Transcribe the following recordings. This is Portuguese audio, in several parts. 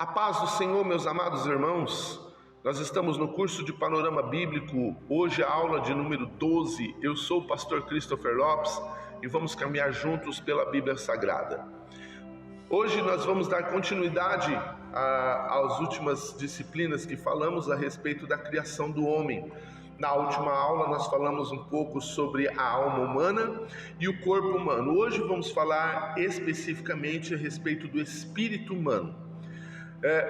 A paz do Senhor, meus amados irmãos. Nós estamos no curso de Panorama Bíblico, hoje a aula de número 12. Eu sou o pastor Christopher Lopes e vamos caminhar juntos pela Bíblia Sagrada. Hoje nós vamos dar continuidade às últimas disciplinas que falamos a respeito da criação do homem. Na última aula nós falamos um pouco sobre a alma humana e o corpo humano. Hoje vamos falar especificamente a respeito do espírito humano.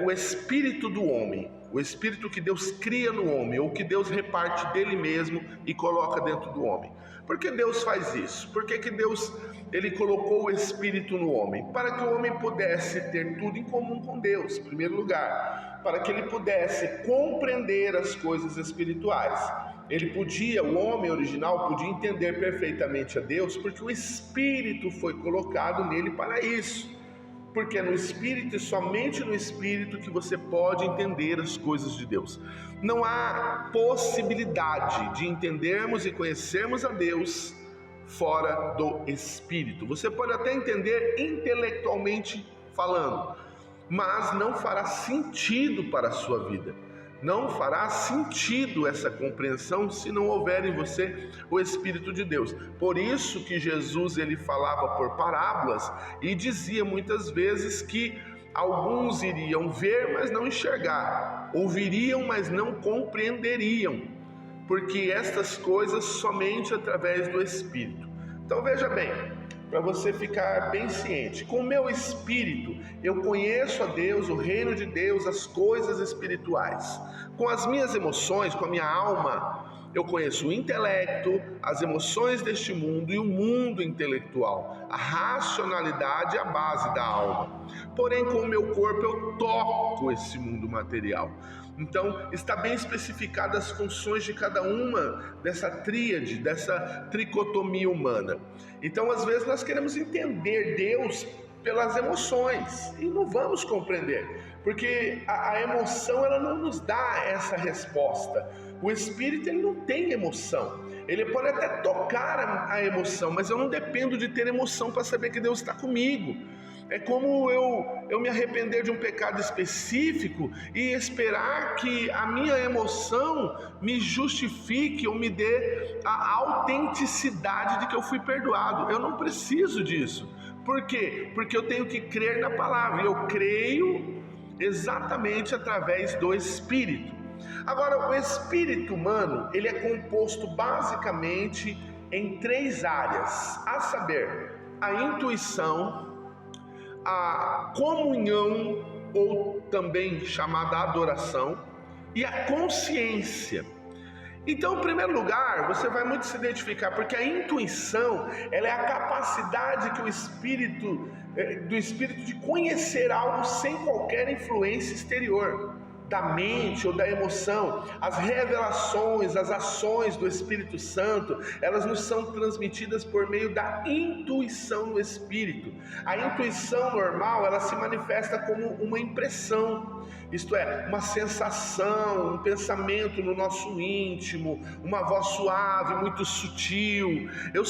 O espírito do homem, o espírito que Deus cria no homem, ou que Deus reparte dele mesmo e coloca dentro do homem. Por que Deus faz isso? Por que Deus ele colocou o espírito no homem? Para que o homem pudesse ter tudo em comum com Deus, em primeiro lugar. Para que ele pudesse compreender as coisas espirituais. O homem original podia entender perfeitamente a Deus, porque o espírito foi colocado nele para isso. Porque é no Espírito e somente no Espírito que você pode entender as coisas de Deus. Não há possibilidade de entendermos e conhecermos a Deus fora do Espírito. Você pode até entender intelectualmente falando, mas não fará sentido para a sua vida. Não fará sentido essa compreensão se não houver em você o Espírito de Deus. Por isso que Jesus ele falava por parábolas e dizia muitas vezes que alguns iriam ver, mas não enxergar, ouviriam, mas não compreenderiam, porque estas coisas somente através do Espírito. Então veja bem, para você ficar bem ciente, com o meu espírito eu conheço a Deus, o reino de Deus, as coisas espirituais. Com as minhas emoções, com a minha alma, eu conheço o intelecto, as emoções deste mundo e o mundo intelectual. A racionalidade é a base da alma. Porém, com o meu corpo eu toco esse mundo material. Então, está bem especificadas as funções de cada uma dessa tríade, dessa tricotomia humana. Então, às vezes, nós queremos entender Deus pelas emoções e não vamos compreender, porque a emoção ela não nos dá essa resposta. O Espírito ele não tem emoção. Ele pode até tocar a emoção, mas eu não dependo de ter emoção para saber que Deus está comigo. É como eu me arrepender de um pecado específico e esperar que a minha emoção me justifique ou me dê a autenticidade de que eu fui perdoado. Eu não preciso disso. Por quê? Porque eu tenho que crer na palavra. E eu creio exatamente através do Espírito. Agora, o espírito humano, ele é composto basicamente em 3 áreas. A saber, a intuição, a comunhão, ou também chamada adoração, e a consciência. Então, em primeiro lugar, você vai muito se identificar, porque a intuição, ela é a capacidade que do espírito de conhecer algo sem qualquer influência exterior, da mente ou da emoção. As revelações, as ações do Espírito Santo, elas nos são transmitidas por meio da intuição do Espírito. A intuição normal, ela se manifesta como uma impressão, isto é, uma sensação, um pensamento no nosso íntimo, uma voz suave, muito sutil. Eu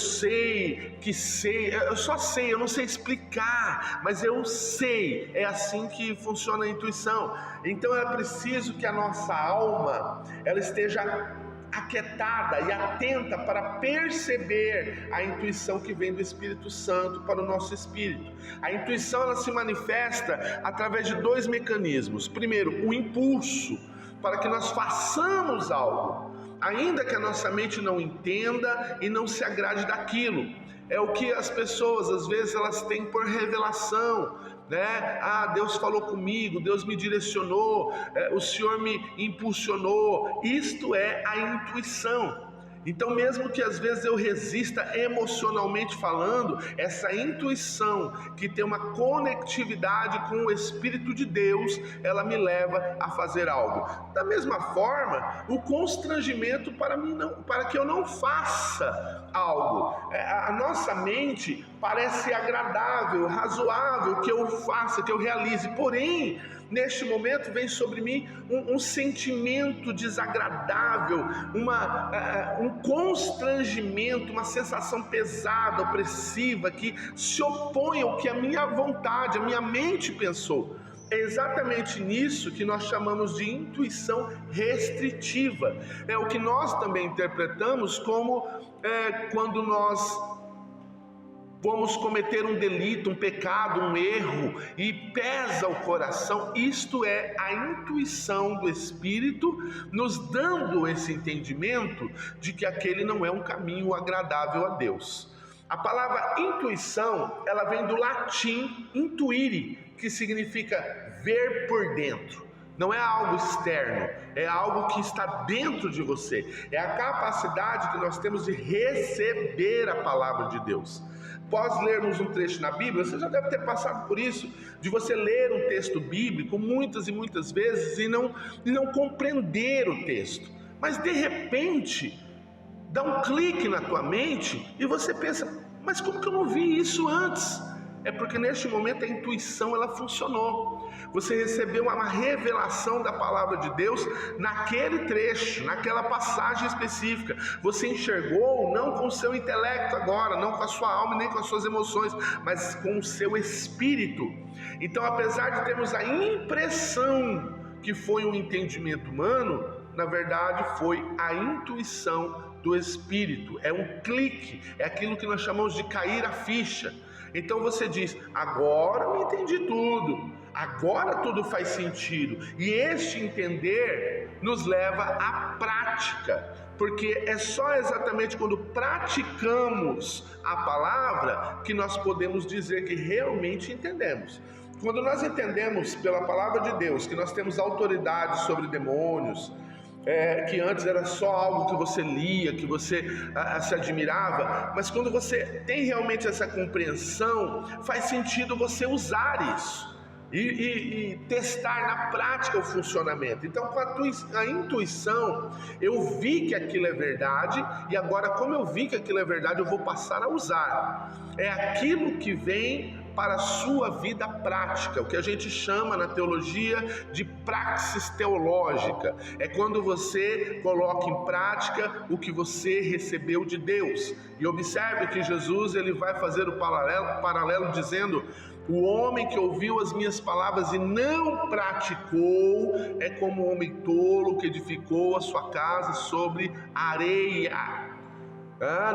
não sei explicar, mas eu sei. É assim que funciona a intuição. Então é preciso que a nossa alma ela esteja aquietada e atenta para perceber a intuição que vem do Espírito Santo para o nosso espírito. A intuição ela se manifesta através de 2 mecanismos. Primeiro, o impulso, para que nós façamos algo, ainda que a nossa mente não entenda e não se agrade daquilo. É o que as pessoas, às vezes, elas têm por revelação, né? Deus falou comigo, Deus me direcionou, o Senhor me impulsionou. Isto é a intuição. Então, mesmo que às vezes eu resista emocionalmente falando, essa intuição que tem uma conectividade com o Espírito de Deus, ela me leva a fazer algo. Da mesma forma, o constrangimento para que eu não faça algo. A nossa mente parece agradável, razoável que eu faça, que eu realize, porém, neste momento vem sobre mim um sentimento desagradável, um constrangimento, uma sensação pesada, opressiva, que se opõe ao que a minha vontade, a minha mente pensou. É exatamente nisso que nós chamamos de intuição restritiva. É o que nós também interpretamos como quando nós vamos cometer um delito, um pecado, um erro e pesa o coração. Isto é a intuição do Espírito nos dando esse entendimento de que aquele não é um caminho agradável a Deus. A palavra intuição, ela vem do latim intuire, que significa ver por dentro. Não é algo externo, é algo que está dentro de você. É a capacidade que nós temos de receber a palavra de Deus. Após lermos um trecho na Bíblia, você já deve ter passado por isso, de você ler um texto bíblico muitas e muitas vezes e não compreender o texto. Mas de repente, dá um clique na tua mente e você pensa, mas como que eu não vi isso antes? É porque neste momento a intuição ela funcionou. Você recebeu uma revelação da palavra de Deus naquele trecho, naquela passagem específica. Você enxergou não com o seu intelecto agora, não com a sua alma nem com as suas emoções, mas com o seu espírito. Então, apesar de termos a impressão que foi um entendimento humano, na verdade foi a intuição do espírito. É um clique, é aquilo que nós chamamos de cair a ficha. Então você diz, agora eu entendi tudo, agora tudo faz sentido. E este entender nos leva à prática, porque é só exatamente quando praticamos a palavra que nós podemos dizer que realmente entendemos. Quando nós entendemos pela palavra de Deus que nós temos autoridade sobre demônios, que antes era só algo que você lia, que você se admirava, mas quando você tem realmente essa compreensão, faz sentido você usar isso e testar na prática o funcionamento. Então, com a intuição, eu vi que aquilo é verdade, e agora, como eu vi que aquilo é verdade, eu vou passar a usar. É aquilo que vem para a sua vida prática, o que a gente chama na teologia de praxis teológica. É quando você coloca em prática o que você recebeu de Deus. E observe que Jesus ele vai fazer o paralelo dizendo: o homem que ouviu as minhas palavras e não praticou é como um homem tolo que edificou a sua casa sobre areia.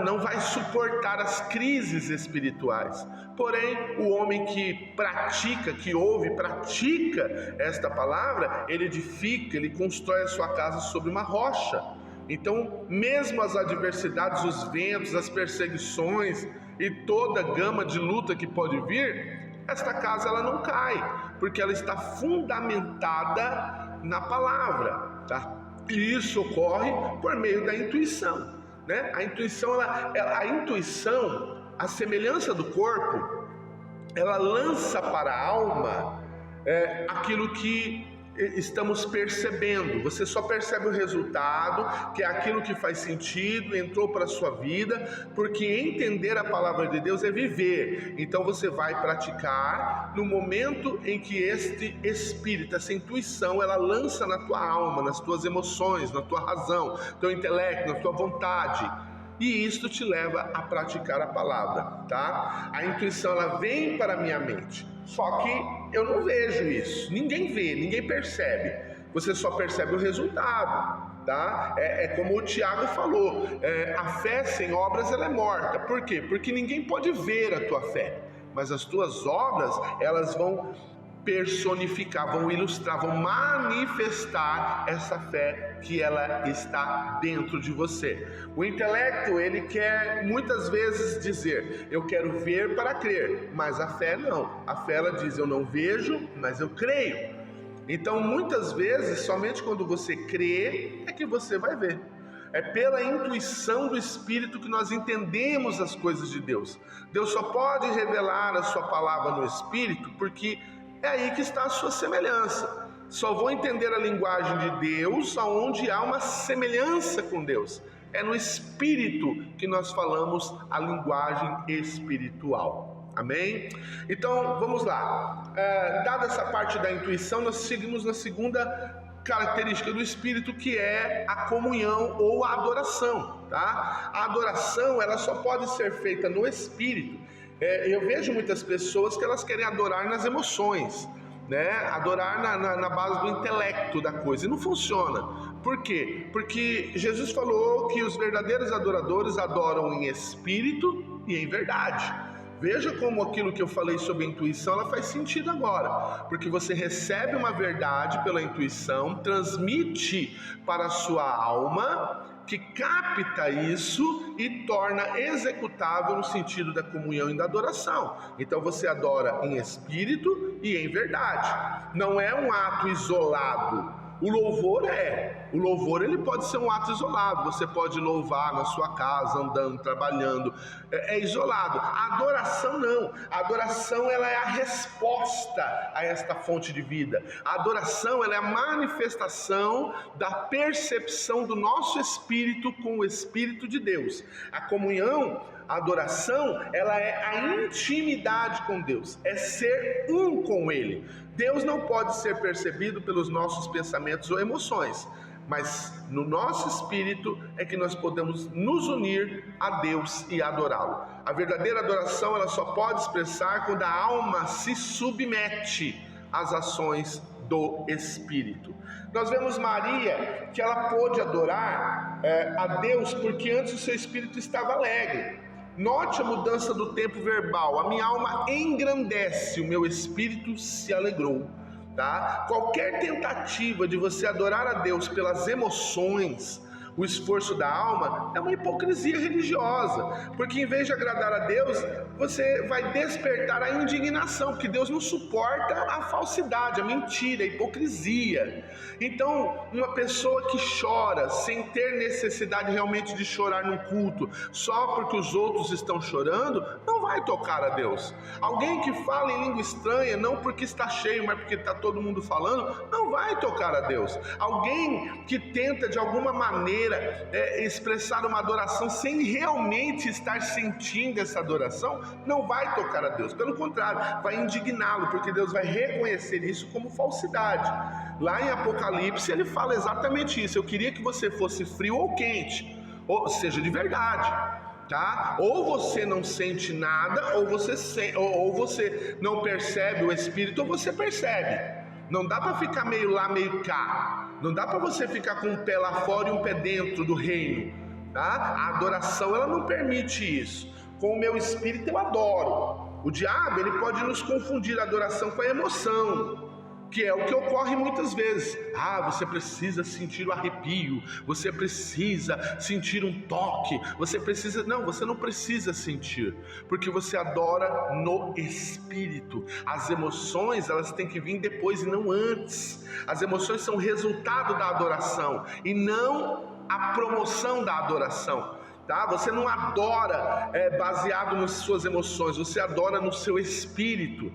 Não vai suportar as crises espirituais. Porém, o homem que pratica, que ouve, pratica esta palavra, ele edifica, ele constrói a sua casa sobre uma rocha. Então, mesmo as adversidades, os ventos, as perseguições e toda a gama de luta que pode vir, esta casa ela não cai, porque ela está fundamentada na palavra, tá? E isso ocorre por meio da intuição. A intuição, a semelhança do corpo, ela lança para a alma aquilo que estamos percebendo. Você só percebe o resultado, que é aquilo que faz sentido, entrou para a sua vida, porque entender a palavra de Deus é viver. Então você vai praticar no momento em que este espírito, essa intuição, ela lança na tua alma, nas tuas emoções, na tua razão, no teu intelecto, na tua vontade. E isto te leva a praticar a palavra, tá? A intuição, ela vem para a minha mente. Só que eu não vejo isso, ninguém vê, ninguém percebe, você só percebe o resultado, tá? É como o Tiago falou, a fé sem obras ela é morta. Por quê? Porque ninguém pode ver a tua fé, mas as tuas obras elas vão personificar, vão ilustrar, vão manifestar essa fé que ela está dentro de você. O intelecto, ele quer muitas vezes dizer, eu quero ver para crer, mas a fé não. A fé ela diz, eu não vejo, mas eu creio. Então muitas vezes, somente quando você crê, é que você vai ver. É pela intuição do Espírito que nós entendemos as coisas de Deus. Deus só pode revelar a sua palavra no Espírito, porque é aí que está a sua semelhança. Só vou entender a linguagem de Deus aonde há uma semelhança com Deus. É no Espírito que nós falamos a linguagem espiritual. Amém? Então, vamos lá. Dada essa parte da intuição, nós seguimos na segunda característica do Espírito, que é a comunhão ou a adoração, tá? A adoração, ela só pode ser feita no Espírito. Eu vejo muitas pessoas que elas querem adorar nas emoções. né? Adorar na base do intelecto da coisa. E não funciona. Por quê? Porque Jesus falou que os verdadeiros adoradores adoram em espírito e em verdade. Veja como aquilo que eu falei sobre a intuição, ela faz sentido agora, porque você recebe uma verdade pela intuição, transmite para a sua alma, que capta isso e torna executável no sentido da comunhão e da adoração. Então você adora em espírito e em verdade. Não é um ato isolado. O louvor ele pode ser um ato isolado, você pode louvar na sua casa, andando, trabalhando, é isolado. A adoração não, a adoração ela é a resposta a esta fonte de vida. A adoração ela é a manifestação da percepção do nosso espírito com o Espírito de Deus. A comunhão, a adoração, ela é a intimidade com Deus, é ser um com Ele. Deus não pode ser percebido pelos nossos pensamentos ou emoções, mas no nosso espírito é que nós podemos nos unir a Deus e adorá-lo. A verdadeira adoração ela só pode expressar quando a alma se submete às ações do Espírito. Nós vemos Maria, que ela pôde adorar a Deus porque antes o seu espírito estava alegre. Note a mudança do tempo verbal. A minha alma engrandece, o meu espírito se alegrou. Tá? Qualquer tentativa de você adorar a Deus pelas emoções, o esforço da alma, é uma hipocrisia religiosa, porque em vez de agradar a Deus, você vai despertar a indignação, porque Deus não suporta a falsidade, a mentira, a hipocrisia. Então, uma pessoa que chora sem ter necessidade realmente de chorar no culto, só porque os outros estão chorando, não vai tocar a Deus. Alguém que fala em língua estranha, não porque está cheio, mas porque está todo mundo falando, não vai tocar a Deus. Alguém que tenta de alguma maneira expressar uma adoração sem realmente estar sentindo essa adoração, não vai tocar a Deus. Pelo contrário, vai indigná-lo, porque Deus vai reconhecer isso como falsidade. Lá em Apocalipse ele fala exatamente isso. Eu queria que você fosse frio ou quente, ou seja, de verdade. Tá? Ou você não sente nada, ou você não percebe o Espírito, ou você percebe. Não dá para ficar meio lá, meio cá. Não dá para você ficar com um pé lá fora e um pé dentro do reino. Tá? A adoração ela não permite isso. Com o meu espírito eu adoro. O diabo ele pode nos confundir a adoração com a emoção, que é o que ocorre muitas vezes. Você precisa sentir o arrepio, você precisa sentir um toque, Não, você não precisa sentir, porque você adora no Espírito. As emoções, elas têm que vir depois e não antes. As emoções são resultado da adoração e não a promoção da adoração. Tá? Você não adora baseado nas suas emoções, você adora no seu espírito.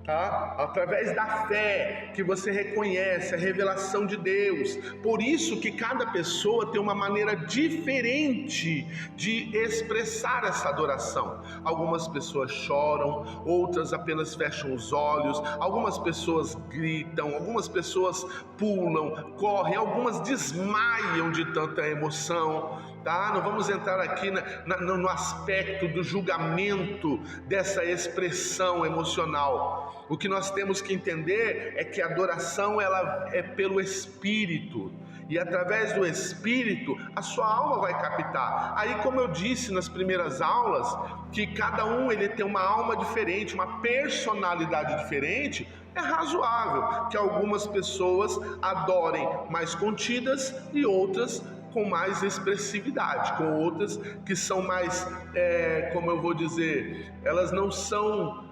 Tá? Através da fé que você reconhece a revelação de Deus. Por isso que cada pessoa tem uma maneira diferente de expressar essa adoração. Algumas pessoas choram, outras apenas fecham os olhos, algumas pessoas gritam, algumas pessoas pulam, correm, algumas desmaiam de tanta emoção. Tá? Não vamos entrar aqui no aspecto do julgamento dessa expressão emocional. O que nós temos que entender é que a adoração ela é pelo Espírito. E através do Espírito, a sua alma vai captar. Aí, como eu disse nas primeiras aulas, que cada um ele tem uma alma diferente, uma personalidade diferente, é razoável que algumas pessoas adorem mais contidas e outras com mais expressividade, com outras que são mais, como eu vou dizer, elas não são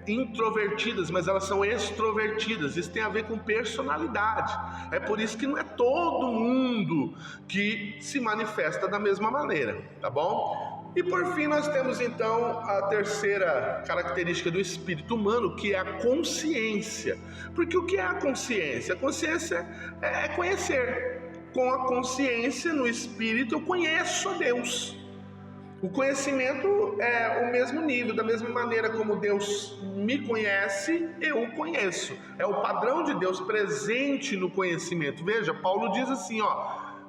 introvertidas, mas elas são extrovertidas. Isso tem a ver com personalidade. É por isso que não é todo mundo que se manifesta da mesma maneira, tá bom? E por fim nós temos então a terceira característica do espírito humano, que é a consciência. Porque o que é a consciência? A consciência é conhecer. Com a consciência no espírito eu conheço a Deus. O conhecimento é o mesmo nível, da mesma maneira como Deus me conhece, eu o conheço. É o padrão de Deus presente no conhecimento. Veja, Paulo diz assim,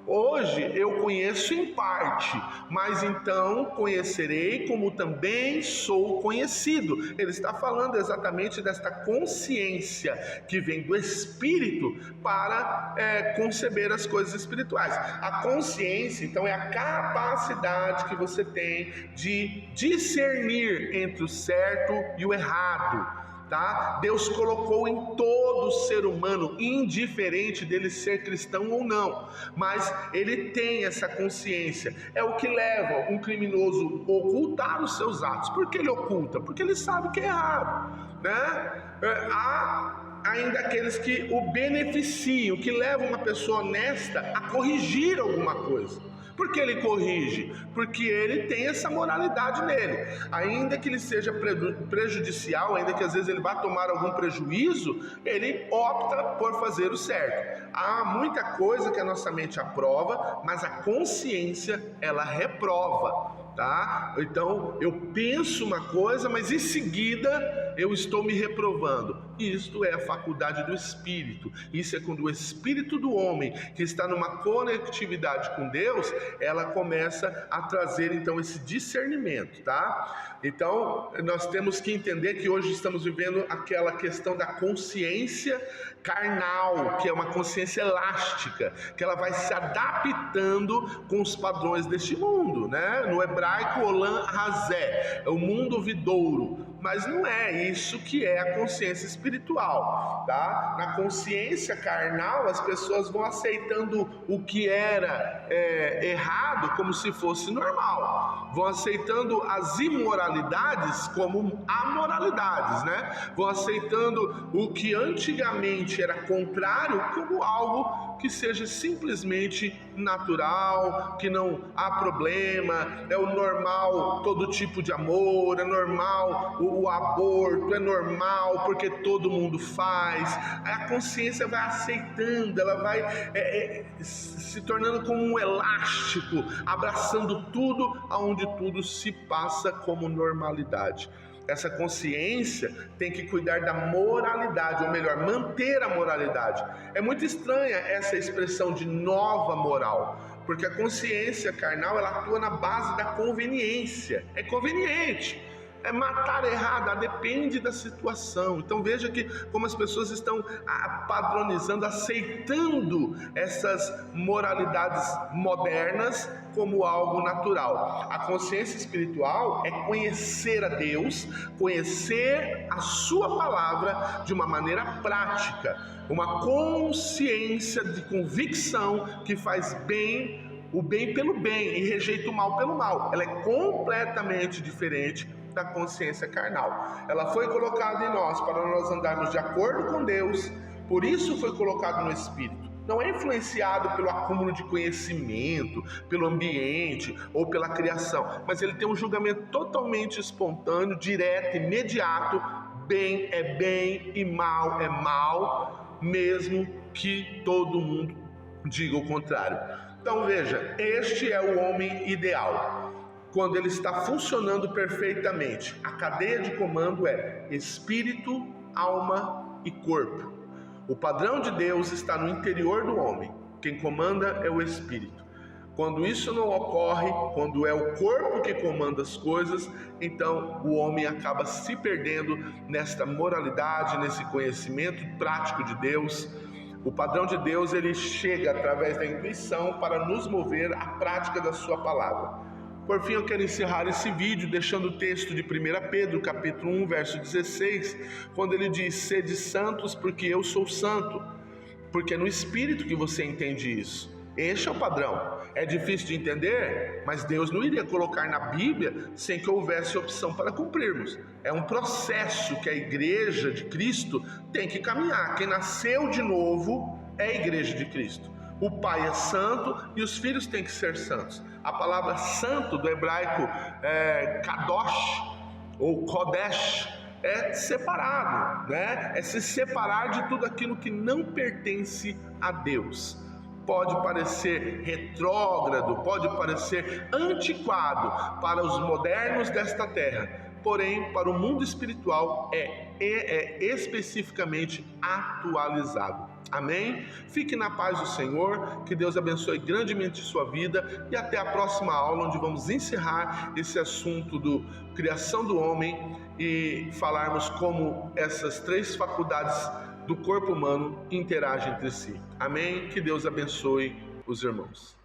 Hoje eu conheço em parte, mas então conhecerei como também sou conhecido. Ele está falando exatamente desta consciência que vem do Espírito para conceber as coisas espirituais. A consciência, então, é a capacidade que você tem de discernir entre o certo e o errado. Tá? Deus colocou em todo ser humano, indiferente dele ser cristão ou não, mas ele tem essa consciência. É o que leva um criminoso a ocultar os seus atos. Por que ele oculta? Porque ele sabe que é errado, né? Há ainda aqueles que o beneficiam, que levam uma pessoa honesta a corrigir alguma coisa. Por que ele corrige? Porque ele tem essa moralidade nele. Ainda que ele seja prejudicial, ainda que às vezes ele vá tomar algum prejuízo, ele opta por fazer o certo. Há muita coisa que a nossa mente aprova, mas a consciência, ela reprova. Tá? Então eu penso uma coisa, mas em seguida eu estou me reprovando. Isto é a faculdade do Espírito. Isso é quando o Espírito do homem, que está numa conectividade com Deus, ela começa a trazer então esse discernimento, tá? Então nós temos que entender que hoje estamos vivendo aquela questão da consciência carnal, que é uma consciência elástica, que ela vai se adaptando com os padrões deste mundo, né? No hebraico, olam hazé, é o mundo vidouro, mas não é isso que é a consciência espiritual, tá? Na consciência carnal, as pessoas vão aceitando o que era errado como se fosse normal, vão aceitando as imoralidades como amoralidades, né? Vão aceitando o que antigamente era contrário como algo que seja simplesmente natural, que não há problema, é o normal todo tipo de amor, é normal o aborto, é normal porque todo mundo faz. A consciência vai aceitando, ela vai se tornando como um elástico, abraçando tudo, aonde tudo se passa como normalidade. Essa consciência tem que cuidar da moralidade, ou melhor, manter a moralidade. É muito estranha essa expressão de nova moral, porque a consciência carnal, ela atua na base da conveniência. É conveniente. É matar errado, depende da situação. Então veja que como as pessoas estão padronizando, aceitando essas moralidades modernas como algo natural. A consciência espiritual é conhecer a Deus, conhecer a sua palavra de uma maneira prática, uma consciência de convicção que faz bem, o bem pelo bem e rejeita o mal pelo mal. Ela é completamente diferente da consciência carnal. Ela foi colocada em nós para nós andarmos de acordo com Deus, por isso foi colocado no Espírito. Não é influenciado pelo acúmulo de conhecimento, pelo ambiente ou pela criação, mas ele tem um julgamento totalmente espontâneo, direto, imediato. Bem é bem e mal é mal, mesmo que todo mundo diga o contrário. Então veja, este é o homem ideal. Quando ele está funcionando perfeitamente, a cadeia de comando é espírito, alma e corpo. O padrão de Deus está no interior do homem. Quem comanda é o espírito. Quando isso não ocorre, quando é o corpo que comanda as coisas, então o homem acaba se perdendo nesta moralidade, nesse conhecimento prático de Deus. O padrão de Deus, ele chega através da intuição para nos mover à prática da sua palavra. Por fim, eu quero encerrar esse vídeo deixando o texto de 1 Pedro, capítulo 1, verso 16, quando ele diz: sede santos porque eu sou santo. Porque é no Espírito que você entende isso. Este é o padrão. É difícil de entender, mas Deus não iria colocar na Bíblia sem que houvesse opção para cumprirmos. É um processo que a igreja de Cristo tem que caminhar. Quem nasceu de novo é a igreja de Cristo. O pai é santo e os filhos têm que ser santos. A palavra santo do hebraico kadosh ou kodesh é separado, né? É se separar de tudo aquilo que não pertence a Deus. Pode parecer retrógrado, pode parecer antiquado para os modernos desta terra, porém para o mundo espiritual é especificamente atualizado. Amém? Fique na paz do Senhor, que Deus abençoe grandemente sua vida e até a próxima aula, onde vamos encerrar esse assunto do criação do homem e falarmos como essas 3 faculdades do corpo humano interagem entre si. Amém? Que Deus abençoe os irmãos.